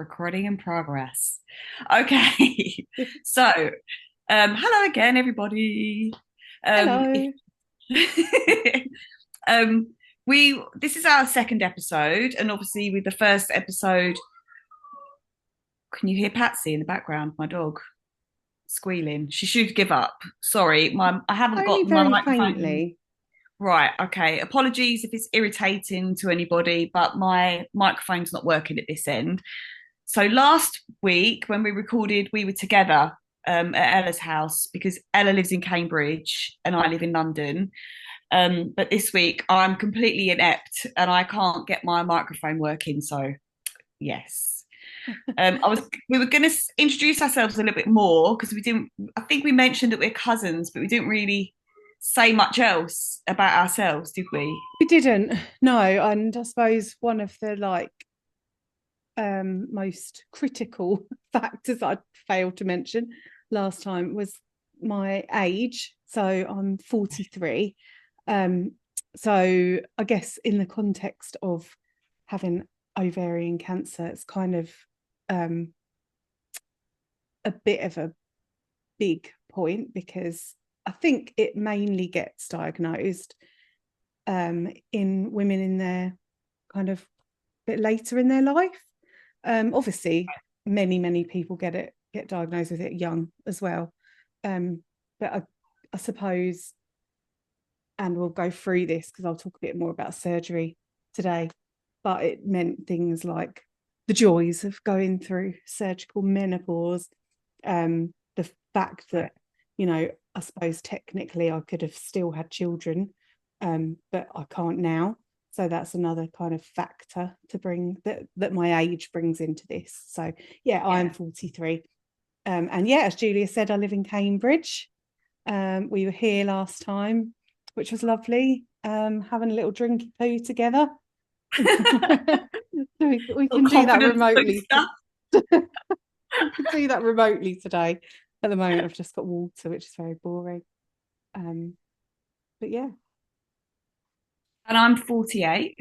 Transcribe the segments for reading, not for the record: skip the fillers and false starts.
Recording in progress. Okay. So, hello again, everybody. If, Hello. um, we this is our second episode, and obviously with the first episode, can you hear Patsy in the background? My dog squealing. She should give up. Sorry, I haven't Only got my very microphone. faintly. Right, okay. Apologies if it's irritating to anybody, but my microphone's not working at this end. So last week when we recorded, we were together at Ella's house because Ella lives in Cambridge and I live in London. But this week I'm completely inept and I can't get my microphone working. So yes, we were going to introduce ourselves a little bit more because we didn't. I think we mentioned that we're cousins, but we didn't really say much else about ourselves, did we? We didn't, no, and I suppose one of the most critical factors I failed to mention last time was my age. So I'm 43. Um, so I guess in the context of having ovarian cancer, it's kind of um a bit of a big point because I think it mainly gets diagnosed in women in their kind of bit later in their life. Obviously, many people get diagnosed with it young as well. But I suppose, and we'll go through this because I'll talk a bit more about surgery today. But it meant things like the joys of going through surgical menopause, the fact that, I suppose technically I could have still had children, but I can't now. So that's another kind of factor to bring that my age brings into this. So yeah, I am Yeah. 43. And yeah, as Julia said, I live in Cambridge. We were here last time, which was lovely. Having a little drinky poo together. We can do that Confidence remotely. booster. We can do that remotely today. At the moment, I've just got water, which is very boring. Um, but yeah, And I'm 48.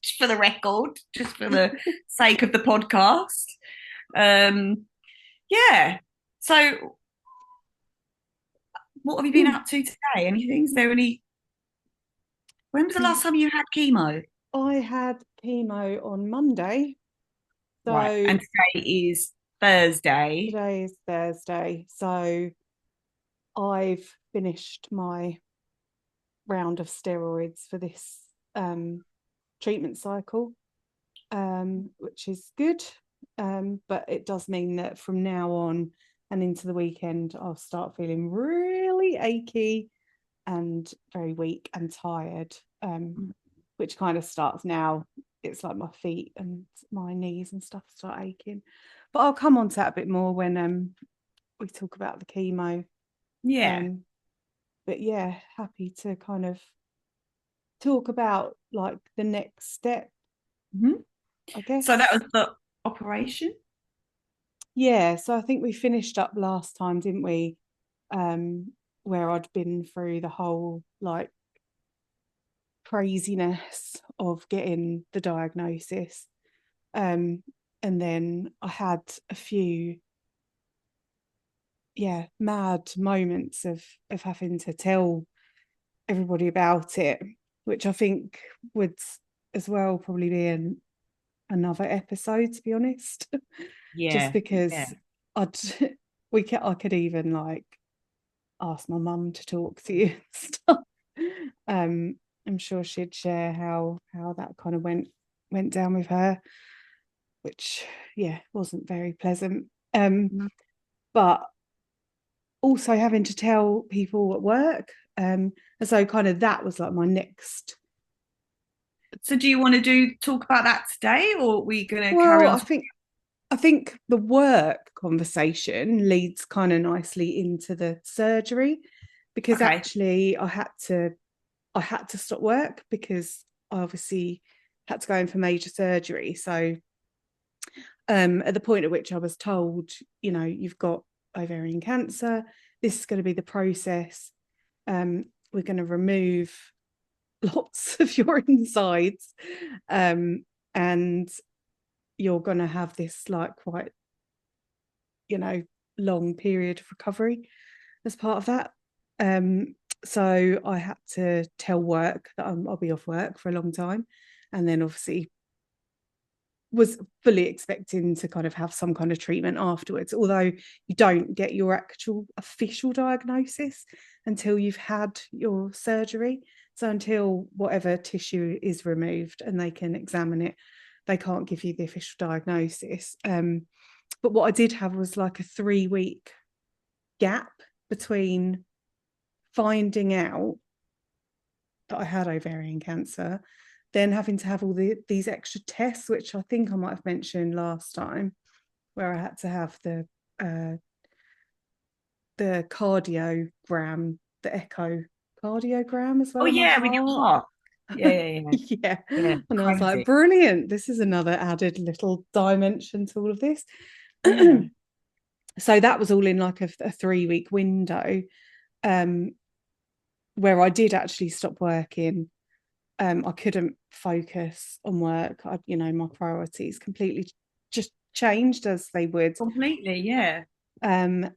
Just for the record, just for the sake of the podcast. Um, yeah. So, what have you been up to today? Anything? Is there any? When was the last time you had chemo? I had chemo on Monday, Right. so And today is Thursday. today is Thursday. So I've finished my round of steroids for this treatment cycle, which is good. But it does mean that from now on and into the weekend, I'll start feeling really achy and very weak and tired, which kind of starts now. It's like my feet and my knees and stuff start aching. But I'll come on to that a bit more when we talk about the chemo. Yeah. Um, but yeah, happy to kind of talk about like the next step, Mhm. I So that guess. was the operation. Yeah, so I think we finished up last time, didn't we? Where I'd been through the whole like craziness of getting the diagnosis. Um, and then I had a few, yeah, mad moments of having to tell everybody about it, which I think would as well probably be another episode, to be honest. Just Yeah. Yeah. because I'd I could even like ask my mum to talk to you and stuff. Um, I'm sure she'd share how that kind of went down with her, which yeah wasn't very pleasant. Mhm. But also having to tell people at work, and so kind of that was like my next. So do you want to do talk about that today, or are we going to carry Well, on? I think the work conversation leads kind of nicely into the surgery because Okay. actually I had to stop work because I obviously had to go in for major surgery. So at the point at which I was told, you've got ovarian cancer, this is going to be the process. We're going to remove lots of your insides. And you're going to have this like quite, you know, long period of recovery as part of that. So I had to tell work that I'll be off work for a long time, and then obviously was fully expecting to kind of have some kind of treatment afterwards, although you don't get your actual official diagnosis until you've had your surgery. So until whatever tissue is removed and they can examine it, they can't give you the official diagnosis. But what I did have was like a 3-week gap between finding out that I had ovarian cancer, then having to have all these extra tests, which I think I might have mentioned last time, where I had to have the cardiogram, the echocardiogram as Oh well on my yeah, with your heart. heart. Yeah, yeah, yeah. Yeah. Yeah, And I was like, crazy. brilliant. This is another added little dimension to all of this. Yeah. So that was all in like a 3-week window, um, where I did actually stop working. I couldn't focus on work. My priorities completely just changed as they would. Completely, yeah. And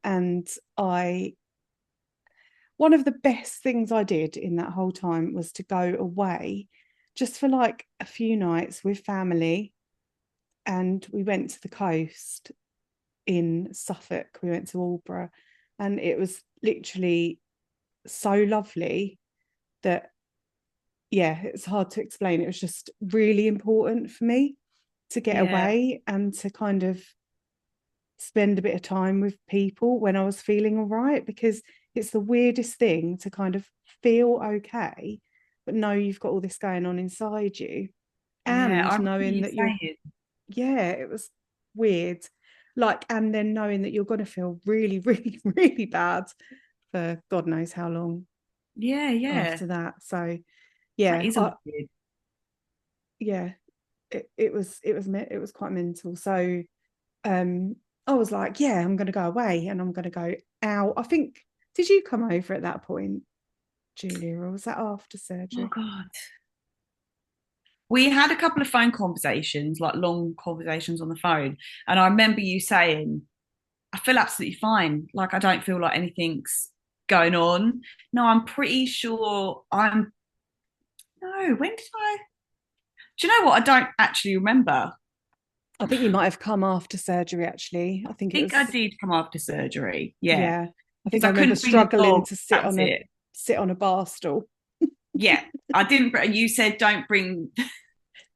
one of the best things I did in that whole time was to go away just for like a few nights with family. And we went to the coast in Suffolk. We went to Aldeburgh, and it was literally so lovely that, yeah, it's hard to explain. It was just really important for me to get Yeah. away and to kind of spend a bit of time with people when I was feeling all right, because it's the weirdest thing to kind of feel okay, but know you've got all this going on inside you, Yeah. I and remember knowing you that you're, saying. yeah, it was weird. Like, and then knowing that you're going to feel really, really, really bad for God knows how long Yeah, yeah. after that. So, That yeah, is a weird. yeah, it was quite mental. So um I was like, yeah, I'm gonna go away and I'm gonna go out. I think, did you come over at that point, Julia, or was that after Oh surgery? God. We had a couple of phone conversations, like long conversations on the phone. And I remember you saying, I feel absolutely fine. Like I don't feel like anything's going on. No, I'm pretty sure I'm no, when did I do you know what? I don't actually remember. I think you might have come after surgery, actually. I think I it think I was, did come after surgery. Yeah. yeah. I Because think I I remember couldn't bring the struggling dog. to sit That was on a it. sit on a bar stool. Yeah. I didn't you said don't bring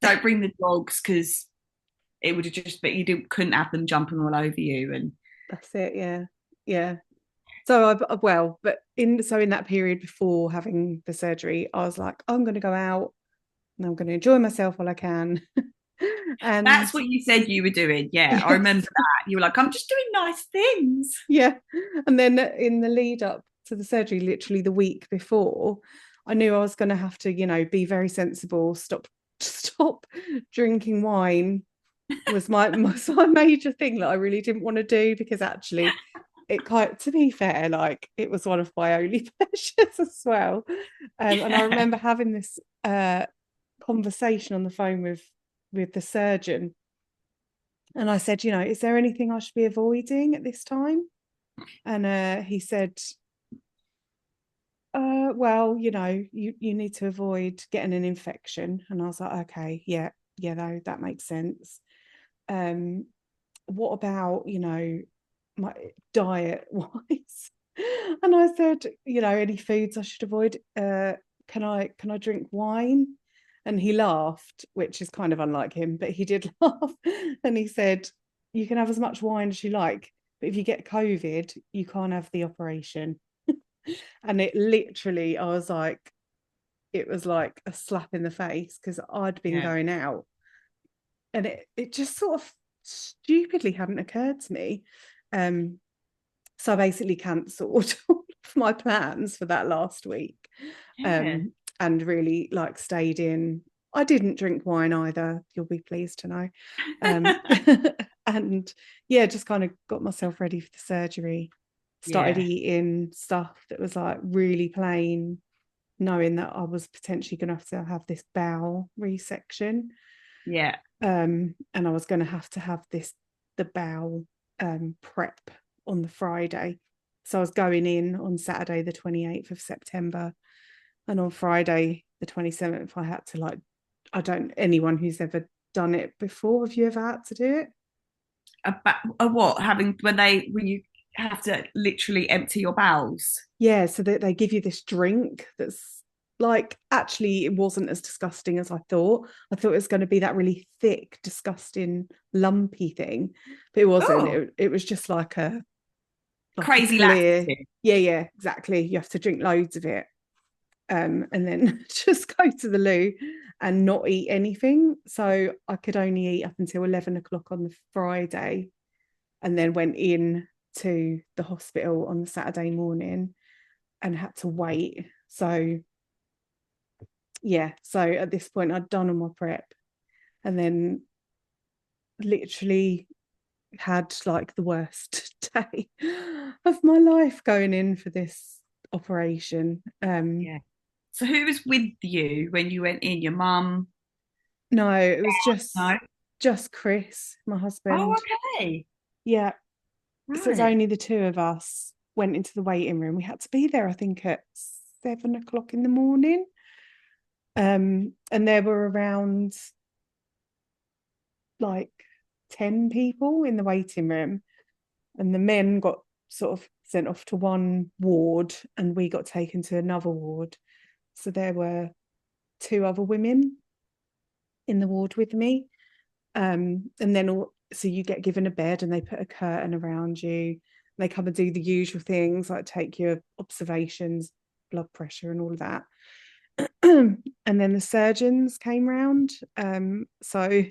the dogs because it would have just but couldn't have them jumping all over you and That's it, yeah. Yeah. So well, but in that period before having the surgery, I was like, I'm gonna go out and I'm gonna enjoy myself while I can. And that's what you said you were doing. Yeah, I remember yes, that. You were like, I'm just doing nice things. yeah. And then in the lead up to the surgery, literally the week before, I knew I was going to have to, be very sensible, stop drinking wine was my major thing that I really didn't want to do, because actually it quite, to be fair, like it was one of my only pleasures as well. And I Yeah. remember having this conversation on the phone with the surgeon, and I said, is there anything I should be avoiding at this time? And he said, well, you need to avoid getting an infection. And I was like, okay, yeah, yeah, no, that makes sense. Um, what about, my diet wise? And I said, any foods I should avoid? Can I drink wine? And he laughed, which is kind of unlike him, but he did laugh. And he said, you can have as much wine as you like, but if you get COVID, you can't have the operation. And it literally, I was like, it was like a slap in the face, because I'd been Yeah. going out, and it just sort of stupidly hadn't occurred to me. Um, so I basically cancelled all of my plans for that last week. Yeah. And really like stayed in. I didn't drink wine either, you'll be pleased to know. Um, and yeah, just kind of got myself ready for the surgery. Started Yeah. eating stuff that was like really plain, knowing that I was potentially going to have this bowel resection. Yeah. And I was going to have the bowel prep on the Friday. So I was going in on Saturday, the 28th of September. And on Friday, the 27th, I had to anyone who's ever done it before, have you ever had to do it? About a what? Having when you have to literally empty your bowels. Yeah, so they give you this drink that's like, actually, it wasn't as disgusting as I thought. I thought it was going to be that really thick, disgusting, lumpy thing, but it wasn't. Oh, It was just like a crazy clear, laxative. yeah, exactly. You have to drink loads of it, and then just go to the loo and not eat anything. So I could only eat up until 11 o'clock on the Friday, and then went in to the hospital on the Saturday morning and had to wait. So yeah, so at this point I'd done all my prep, and then literally had like the worst day of my life going in for this operation. Yeah. So who was with you when you went in? Your mum? No, it was No. just Chris, my Oh, husband. okay. Yeah, so it's Right. only the two of us went into the waiting room. We had to be there, I think, at 7 o'clock in the morning. And there were around like 10 people in the waiting room, and the men got sort of sent off to one ward, and we got taken to another ward. So there were two other women in the ward with me. And then so you get given a bed and they put a curtain around you. They come and do the usual things like take your observations, blood pressure, and all of that. And then the surgeons came round. So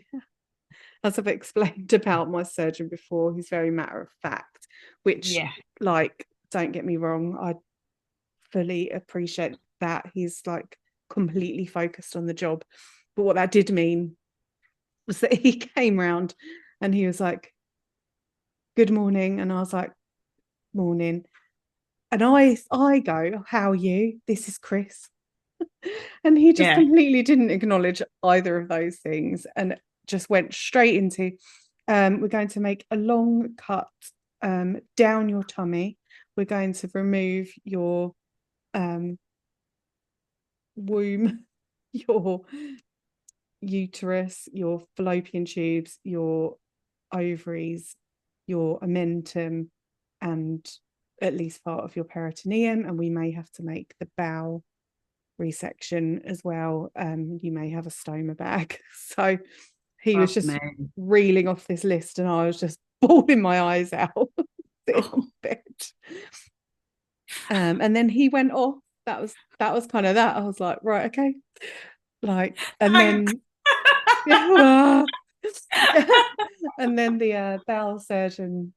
as I've explained about my surgeon before, he's very matter of fact, which, Yeah. like, don't get me wrong, I fully appreciate that. He's like completely focused on the job. But what that did mean was that he came round and he was like, "Good morning." And I was like, "Morning." And I go, "How are you? This is Chris." And he just Yeah. completely didn't acknowledge either of those things and just went straight into, we're going to make a long cut down your tummy. We're going to remove your um, womb, your uterus, your fallopian tubes, your ovaries, your omentum, and at least part of your peritoneum. And we may have to make the bowel resection as well. You may have a stoma bag. So he was Fuck just me. reeling off this list, and I was just bawling my eyes out sitting Oh, on bed. And then he went off. That was kind of that. I was like, right, okay. Like, and thanks. then and then the bowel surgeon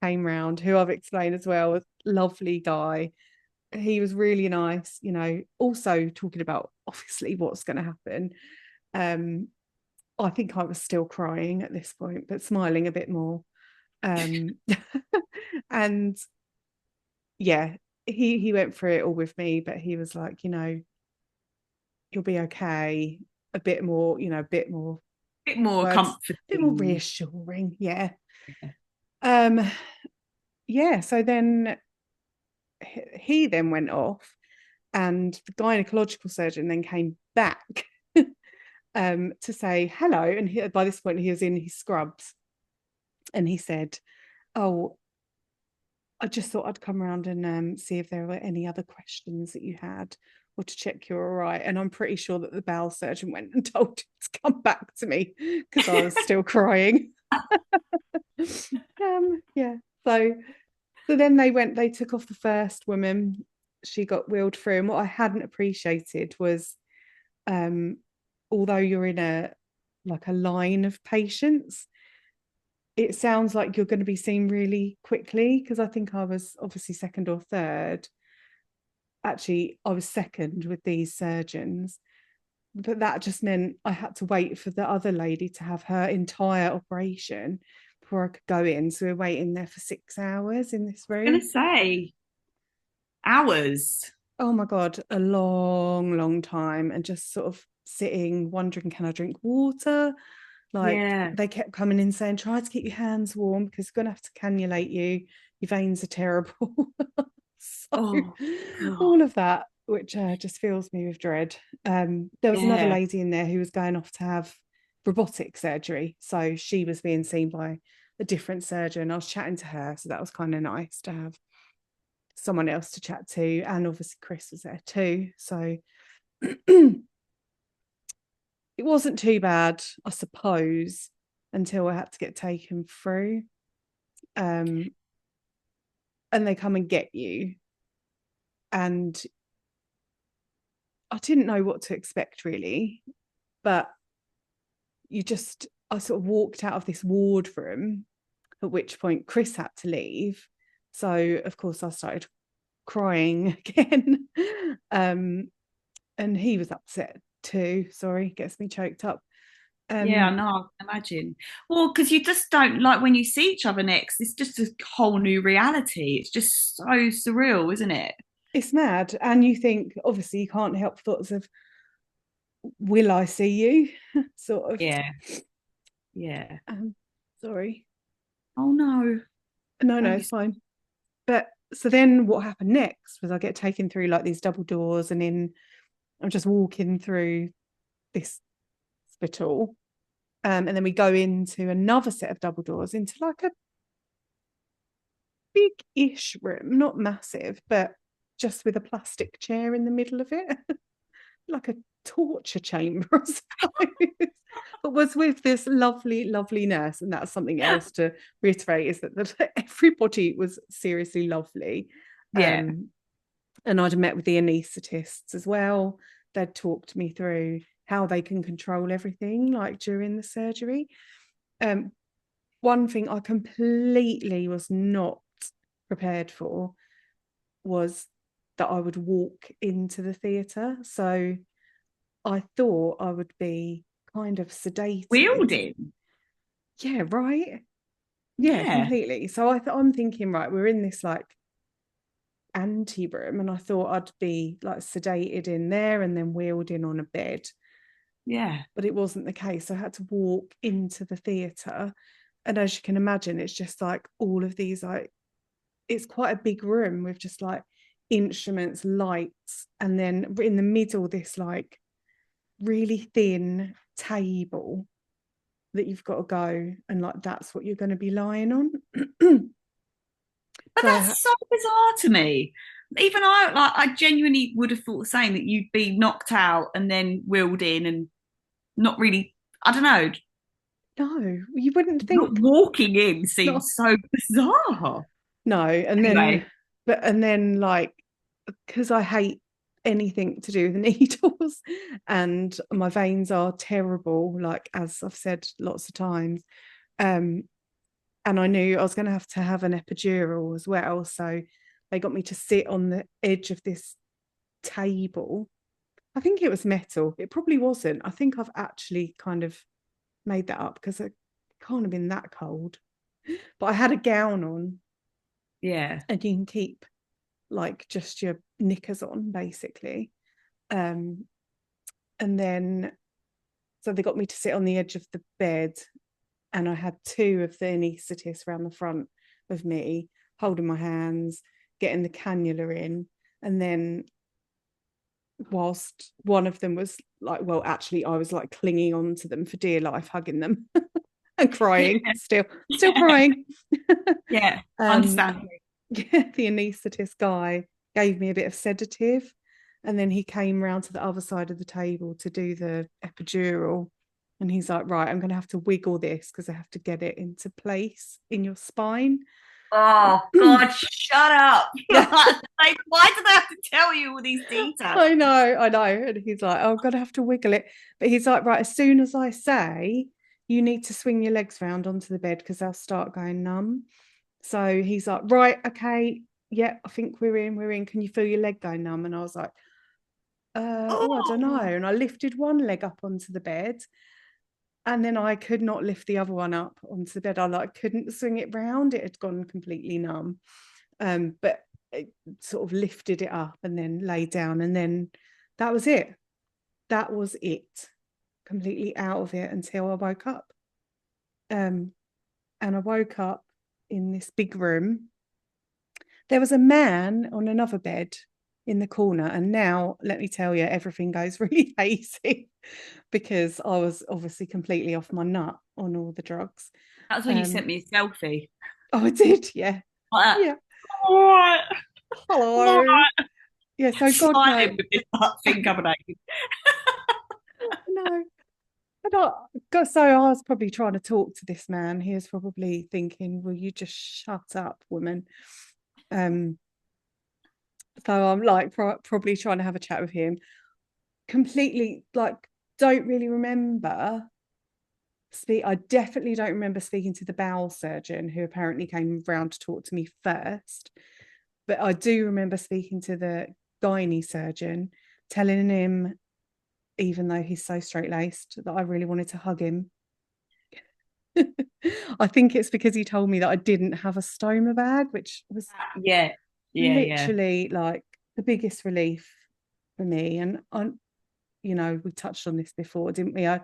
came round, who I've explained as well, was a lovely guy. He was really nice, also talking about obviously what's going to happen. um I think I was still crying at this point, but smiling a bit more. um and yeah, he went through it all with me, but he was like, you'll be okay. A bit more, a bit more Bit more words, a bit more comforting. reassuring. Yeah. Yeah. um yeah, so then he then went off, and the gynecological surgeon then came back to say hello. And by this point, he was in his scrubs, and he said, "Oh, I just thought I'd come around and see if there were any other questions that you had, or to check you're all right." And I'm pretty sure that the bowel surgeon went and told him to come back to me because I was still crying. Yeah. So then they took off the first woman. She got wheeled through. And what I hadn't appreciated was, um, although you're in a line of patients, it sounds like you're going to be seen really quickly, because I think I was obviously second or third. Actually, I was second with these surgeons, but that just meant I had to wait for the other lady to have her entire operation before I could go in. So we're waiting there for 6 hours in this I'm gonna room. say hours. Oh my God, a long, long time. And just sort of sitting, wondering, can I drink water? Like Yeah. they kept coming in saying, try to keep your hands warm because we're going to have to cannulate you. Your veins are terrible. So Oh God. all of that, which just fills me with dread. There was another Yeah. lady in there who was going off to have robotic surgery. So she was being seen by a different surgeon. I was chatting to her. So that was kind of nice to have someone else to chat to. And obviously Chris was there too. So it wasn't too bad, I suppose, until I had to get taken through. And they come and get you. And I didn't know what to expect really, but I sort of walked out of this ward room, at which point Chris had to leave. So, of course, I started crying again. And he was upset too. Sorry, gets me choked up. Yeah, I Um, know, I can imagine. Well, because you just don't like when you see each other next, it's just a whole new reality. It's just so surreal, isn't it? it's mad. And you think, obviously, you can't help thoughts of, will I see you? Sort of. Yeah, yeah. Um, Sorry. Oh no, No, no, don't be. it's fine. But so then what happened next was I get taken through like these double doors, and in I'm just walking through this hospital. And then we go into another set of double doors into like a big-ish room, not massive, but just with a plastic chair in the middle of it, like a torture chamber, I suppose. But was with this lovely, lovely nurse, and that's something else to reiterate is that everybody was seriously lovely. Yeah. Um, and I'd met with the anaesthetists as well. They'd talked me through how they can control everything, like during the surgery. Um, One thing I completely was not prepared for was that I would walk into the theatre. So I thought I would be kind of sedated. Wielding. Yeah, right. Yeah, Yeah, completely. So I'm thinking, right, we're in this like ante room, and I thought I'd be like sedated in there and then wheeled in on a bed. yeah. But it wasn't the case. I had to walk into the theatre. And as you can imagine, it's just like all of these, like, it's quite a big room with just like instruments, lights, and then in the middle, this like really thin table that you've got to go and like that's what you're going to be lying on. But So that's so bizarre to me. Even I genuinely would have thought the same that you'd be knocked out and then wheeled in and not really. I don't know. no, you wouldn't think. Walking in No, seems so bizarre. no, and then Anyway, and then like because I hate anything to do with needles and my veins are terrible, like as I've said lots of times. Um, and I knew I was going to have an epidural as well. So they got me to sit on the edge of this table. I think it was metal. It probably wasn't. I think I've actually kind of made that up because it can't have been that cold. But I had a gown on, yeah. and you can keep like just your knickers on basically. Um, and then so they got me to sit on the edge of the bed, and I had two of the anaesthetists around the front of me, holding my hands, getting the cannula in, and then whilst one of them was like, well, actually, I was like clinging on to them for dear life, hugging them and crying, still Yeah. crying. Yeah. um, Understand. yeah, the anaesthetist guy gave me a bit of sedative, and then he came round to the other side of the table to do the epidural. And he's like, right, I'm going to have to wiggle this because I have to get it into place in your spine. Oh God, shut up. Yeah, Like, why do they have to tell you all these details? I know. And he's like, oh, I'm going to have to wiggle it. But he's like, right, as soon as I say, you need to swing your legs round onto the bed because they'll start going numb. So he's like, right, okay, yeah, I think we're in. Can you feel your leg go numb? And I was like, oh, I don't know. Oh, And I lifted one leg up onto the bed, and then I could not lift the other one up onto the bed. I like couldn't swing it round. It had gone completely numb. But it sort of lifted it up and then lay down, and then that was it. That was it. Completely out of it until I woke up. and I woke up in this big room. There was a man on another bed in the corner, and now let me tell you, everything goes really hazy because I was obviously completely off my nut on all the drugs. That's when you sent Um, me a selfie. oh, I did, yeah, Like that. yeah. All right. All Hello, right. yeah. So God knows, Smiling with this thing coming out. no. So I was probably trying to talk to this man. He was probably thinking, "Will you just shut up, woman?" Um, so I'm like probably trying to have a chat with him. Completely like don't really remember speak. I definitely don't remember speaking to the bowel surgeon who apparently came round to talk to me first. But I do remember speaking to the gynae surgeon, telling him, even though he's so straight laced, that I really wanted to hug him. I think it's because he told me that I didn't have a stoma bag, which was Yeah. Yeah. Yeah. literally like the biggest relief for me. And we touched on this before, didn't we? I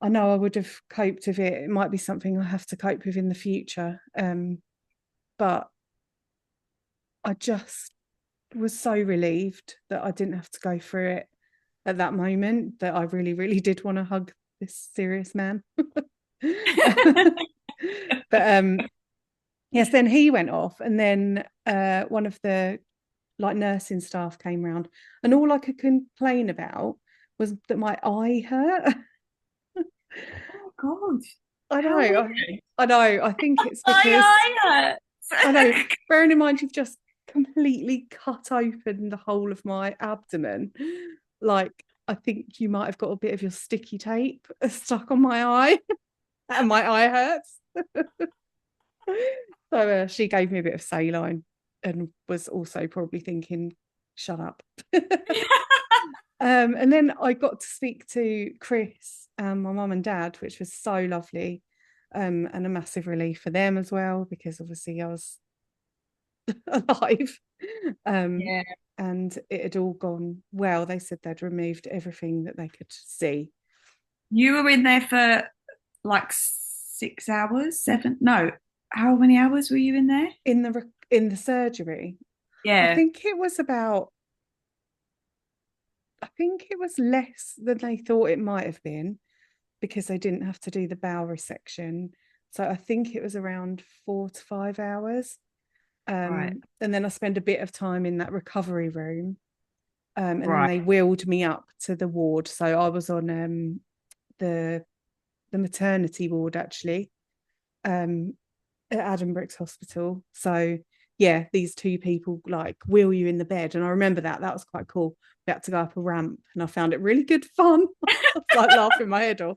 know I would have coped with it. It might be something I have to cope with in the future. But I just was so relieved that I didn't have to go through it at that moment, that I really, really did want to hug this serious man. But yes, then he went off, and then one of the like nursing staff came round, and all I could complain about was that my eye hurt. Oh God. I know, How weird. I know. I think it's because I I know, hurt. bearing in mind you've just completely cut open the whole of my abdomen. Like, I think you might have got a bit of your sticky tape stuck on my eye, and my eye hurts. So she gave me a bit of saline and was also probably thinking, shut up. And then I got to speak to Chris and my mum and dad, which was so lovely, and a massive relief for them as well, because obviously I was alive. Um, Yeah. and it had all gone well. They said they'd removed everything that they could see. You were in there for like 6 hours, seven. No, how many hours were you in there? In the surgery. I Yeah. think it was about I think it was less than they thought it might have been because they didn't have to do the bowel resection. So I think it was around 4 to 5 hours. Right. And then I spent a bit of time in that recovery room. And then Right. they wheeled me up to the ward. So I was on the the maternity ward actually, um, at Addenbrooke's Hospital. So yeah, these two people like wheel you in the bed, and I remember that was quite cool. We had to go up a ramp, and I found it really good fun. I was like laughing my head off,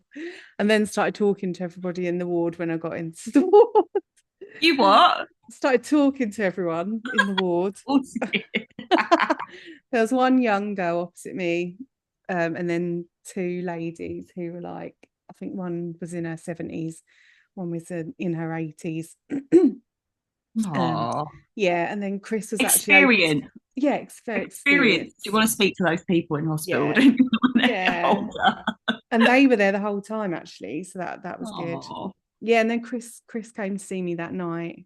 and then started talking to everybody in the ward when I got into the ward. You what? Started talking to everyone in the ward. Oh, There was one young girl opposite me, and then two ladies who were like, I think one was in her 70s, one was in her 80s. um, yeah, and then Chris was actually able to, experience. yeah, it's very Experience. Do you experienced. want to speak to those people in hospital? Yeah, Don't you want to get yeah, older? and they were there the whole time actually, so that was good. Oh, Yeah, and then Chris came to see me that night,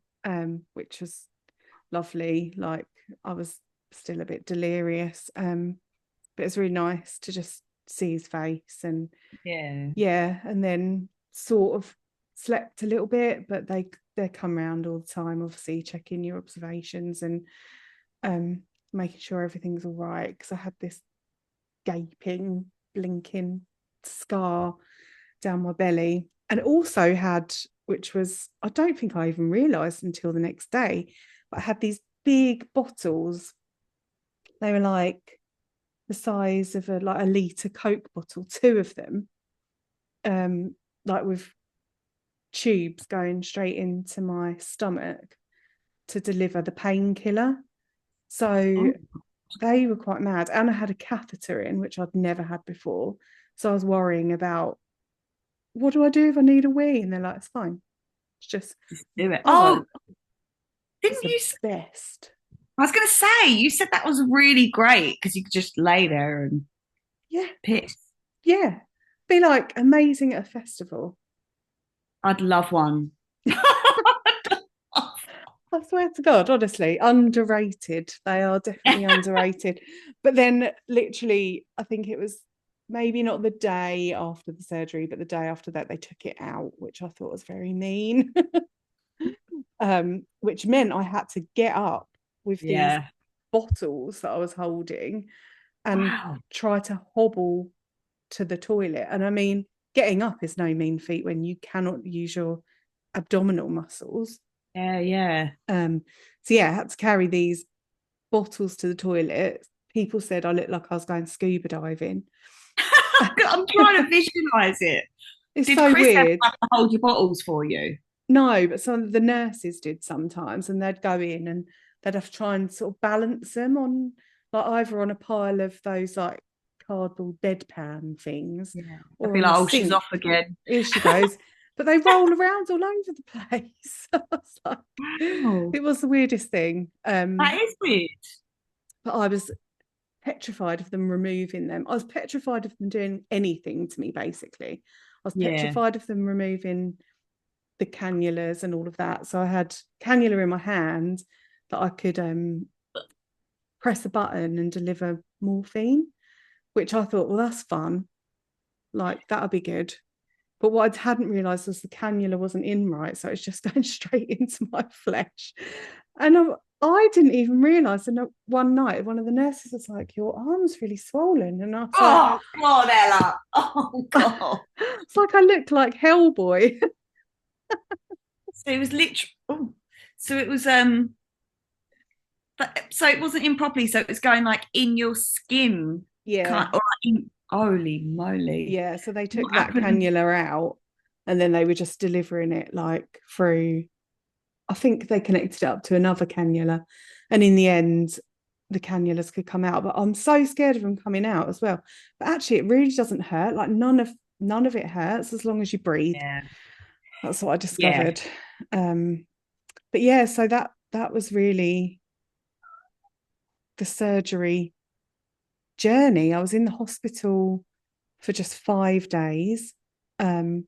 which was lovely. Like I was still a bit delirious, but it's really nice to just see his face. And yeah. yeah, and then sort of slept a little bit, but they come around all the time, obviously checking your observations and um making sure everything's all right, because I had this gaping blinking scar down my belly, and also had, which was I don't think I even realized until the next day, but I had these big bottles. They were like the size of a litre Coke bottle, two of them, like with tubes going straight into my stomach to deliver the painkiller. So Oh, they were quite mad. And I had a catheter in, which I'd never had before. So I was worrying about, what do I do if I need a wee? And they're like, it's fine. It's just, just do it. oh, Oh, it's didn't the you? best. I was going to say, you said that was really great because you could just lay there and Yeah. piss. Yeah. Be like amazing at a festival. I'd love one. I swear to God, honestly, underrated. They are definitely underrated. But then, literally, I think it was maybe not the day after the surgery, but the day after that, they took it out, which I thought was very mean. Which meant I had to get up with these Yeah. bottles that I was holding and Wow. try to hobble to the toilet. And I mean, getting up is no mean feat when you cannot use your abdominal muscles. Yeah, yeah. Um, so yeah, I had to carry these bottles to the toilet. People said I looked like I was going scuba diving. I'm trying to visualize it. It's Did so Chris ever weird. have to hold your bottles for you? No, but some of the nurses did sometimes, and they'd go in and they'd have to try and sort of balance them on, like, either on a pile of those like cardboard deadpan things Yeah. I'd or be on the like, oh, she's sink. off again. Here she goes. But they roll around all over the place. I was like, Wow. it was the weirdest thing. That is weird. But I was petrified of them removing them. I was petrified of them doing anything to me, basically. I was Yeah. petrified of them removing the cannulas and all of that. So I had cannula in my hand that I could press a button and deliver morphine, which I thought, well, that's fun. Like, that'll be good. But what I hadn't realised was the cannula wasn't in right. So it's just going straight into my flesh. And I didn't even realise. And one night, one of the nurses was like, your arm's really swollen. And I was like, Oh God, Ella. Oh God. it's like I looked like Hellboy. So it was literally. Oh. So it was so it wasn't in properly. So it was going like in your skin, Yeah. kind or like in. Holy moly! Yeah. So they took What that happened? cannula out and then they were just delivering it like through, I think they connected it up to another cannula. And in the end, the cannulas could come out. But I'm so scared of them coming out as well. But actually, it really doesn't hurt. Like none of it hurts as long as you breathe. Yeah. That's what I Yeah. discovered. Um, but yeah, so that was really the surgery journey. I was in the hospital for just 5 days. Um,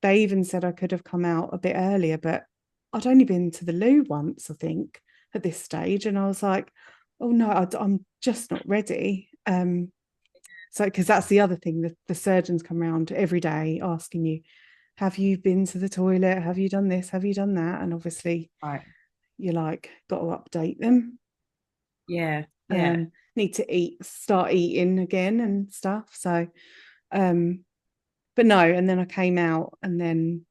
they even said I could have come out a bit earlier, but I'd only been to the loo once, I think, at this stage. And I was like, oh no, I'm just not ready. So, because that's the other thing, the surgeons come around every day asking you, have you been to the toilet? Have you done this? Have you done that? And obviously, Right. you're like, got to update them. Yeah. Yeah. Need to start eating again and stuff. So, um, but no, and then I came out, and then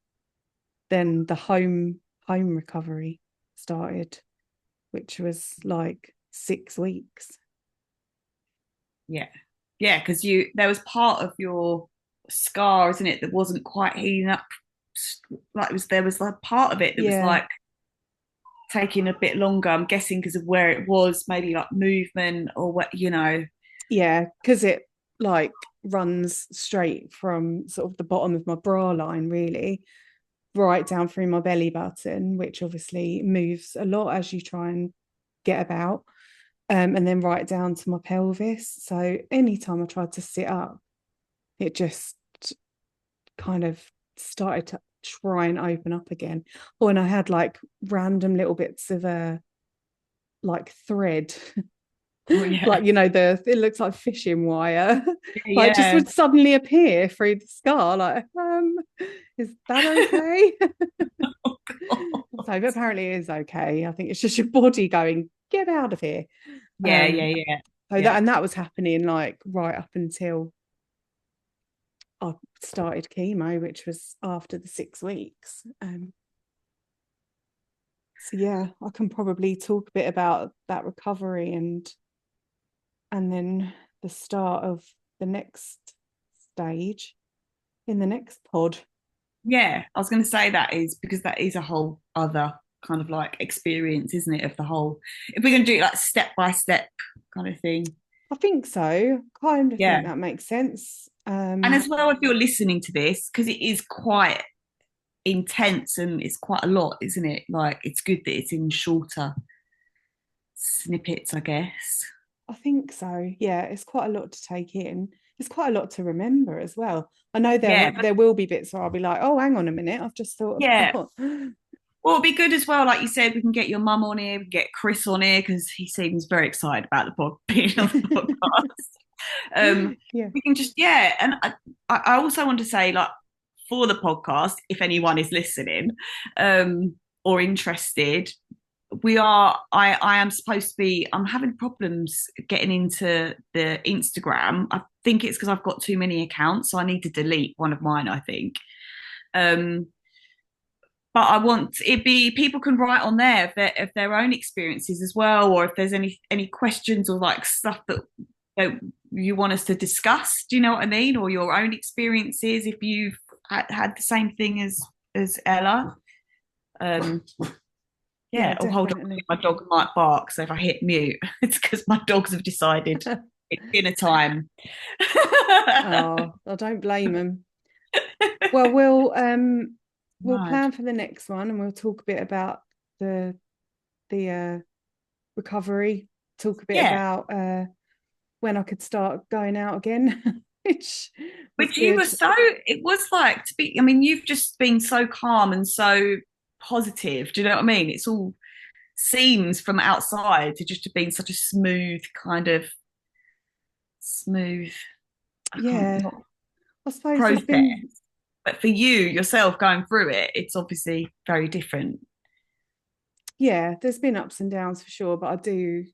the home recovery started, which was like 6 weeks. Yeah. Yeah. Because there was part of your scar, isn't it, that wasn't quite healing up. Like there was like part of it that was Yeah, like taking a bit longer. I'm guessing because of where it was, maybe like movement or what, you know. yeah, because it like runs straight from sort of the bottom of my bra line, really, right down through my belly button, which obviously moves a lot as you try and get about, and then right down to my pelvis. So anytime I tried to sit up, it just kind of started to try and open up again. Or when I had like random little bits of like thread, Oh yeah. like the it looks like fishing wire, like just Yeah. would suddenly appear through the scar. Like, is that okay? Oh So, God. but apparently it is okay. I think it's just your body going, get out of here. Yeah, yeah, Um, yeah. so Yeah. that was happening like right up until I started chemo, which was after the 6 weeks. So yeah, I can probably talk a bit about that recovery and then the start of the next stage in the next pod. Yeah, I was going to say that is because that is a whole other kind of like experience, isn't it? Of the whole, if we're going to do it like step by step kind of thing. I think so. Kind of think Yeah. that makes sense. And as well, if you're listening to this, because it is quite intense and it's quite a lot, isn't it? Like it's good that it's in shorter snippets, I guess. I think so. Yeah, it's quite a lot to take in. It's quite a lot to remember as well. I know Yeah, but there will be bits where I'll be like, oh, hang on a minute, I've just thought yeah. about. Well, it'll be good as well. Like you said, we can get your mum on here, we can get Chris on here because he seems very excited about the being on the podcast. Yeah. We can just, yeah. And I also want to say, like, for the podcast, if anyone is listening or interested, I am supposed to be, I'm having problems getting into the Instagram. I think it's because I've got too many accounts, so I need to delete one of mine, I think. Um, but I want it be people can write on there if their own experiences as well, or if there's any questions or like stuff that you want us to discuss. Do you know what I mean? Or your own experiences if you've had the same thing as Ella. Um, Yeah, yeah. Oh, hold on, definitely. my dog might bark. So if I hit mute, it's because my dogs have decided it's dinner time. Oh, I don't blame them. Well, we'll Mad. plan for the next one and we'll talk a bit about the the recovery, talk a bit Yeah. about when I could start going out again, which was Which you were good. so, it was like to be, I mean, you've just been so calm and so positive. Do you know what I mean? It's all seems from outside to just have been such a smooth kind of smooth, I can't, Yeah, not I suppose there's process. been, But for you yourself going through it, it's obviously very different. yeah, there's been ups and downs for sure, but I do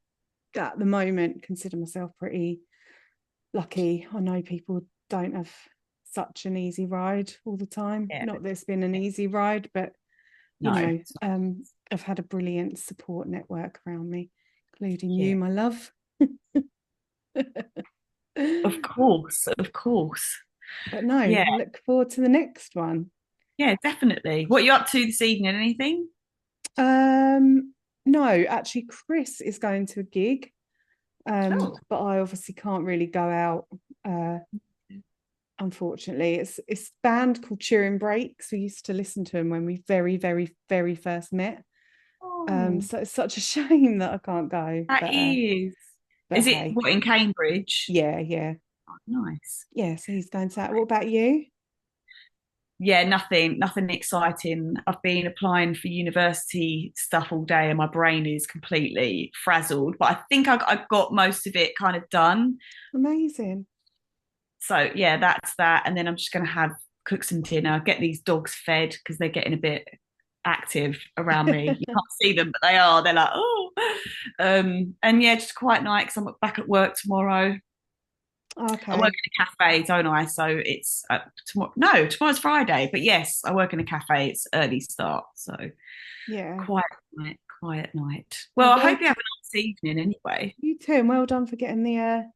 at the moment consider myself pretty lucky. I know people don't have such an easy ride all the time. Yeah. Not that it's been an easy ride, but you No. know, I've had a brilliant support network around me, including Yeah. you, my love. Of course. Of course. But no, Yeah. look forward to the next one. Yeah, definitely. What are you up to this evening? Anything? Um, no, actually, Chris is going to a gig, Oh. but I obviously can't really go out. Uh, Unfortunately, it's a band called Turin Breaks. We used to listen to him when we very first met. Oh, So it's such a shame that I can't go. that is. But Is it hey, what in Cambridge? yeah. Oh, nice. Yeah, so he's going to that. What about you? Yeah, nothing exciting. I've been applying for university stuff all day and my brain is completely frazzled, but I think I got most of it kind of done. Amazing. So yeah, that's that. And then I'm just going to have cook some dinner, get these dogs fed because they're getting a bit active around me. You can't see them, but they are. They're like, oh. And yeah, just quiet night because I'm back at work tomorrow. I work Okay. in a cafe, don't I? So it's tomorrow. No, tomorrow's Friday. But yes, I work in a cafe. It's early start, so Yeah. quiet night. Quiet night. Oh, Well, I well, hope you have a nice evening anyway. you too, and well done for getting the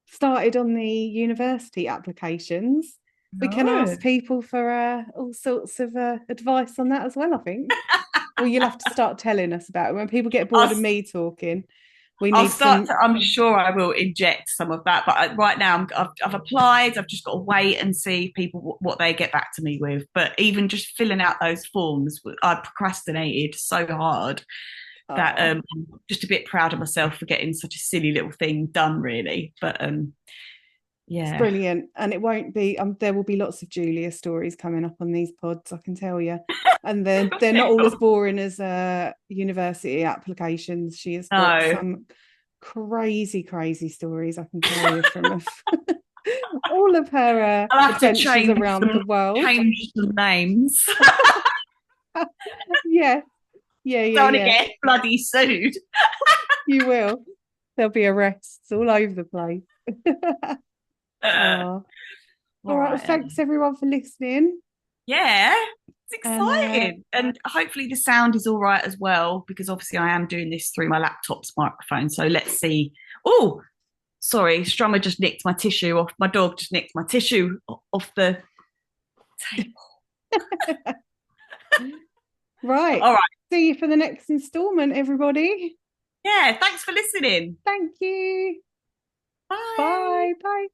started on the university applications. We can No. ask people for all sorts of advice on that as well, I think. Well, you'll have to start telling us about it. When people get bored of I'll me talking, we I'll need start some. to, I'm sure I will inject some of that, but right now I've applied. I've just got to wait and see people what they get back to me with. But even just filling out those forms, I procrastinated so hard that Oh, I'm just a bit proud of myself for getting such a silly little thing done, really. But it's yeah. brilliant. And it won't be, there will be lots of Julia stories coming up on these pods, I can tell you. And they're not all as boring as university applications. She has got No, some crazy stories, I can tell you, from all of her I'll have to adventures around the world. change some names. Yeah, Don't want to yeah. get bloody sued. You will. There'll be arrests all over the place. Oh, all All right. Well, right, thanks Ellie. everyone for listening. Yeah, it's And exciting. And hopefully the sound is all right as well, because obviously I am doing this through my laptop's microphone. So let's see. Oh, sorry, Strummer just nicked my tissue off. My dog just nicked my tissue off the table. right. All right. See you for the next installment, everybody. Yeah, thanks for listening. Thank you. Bye. Bye. Bye.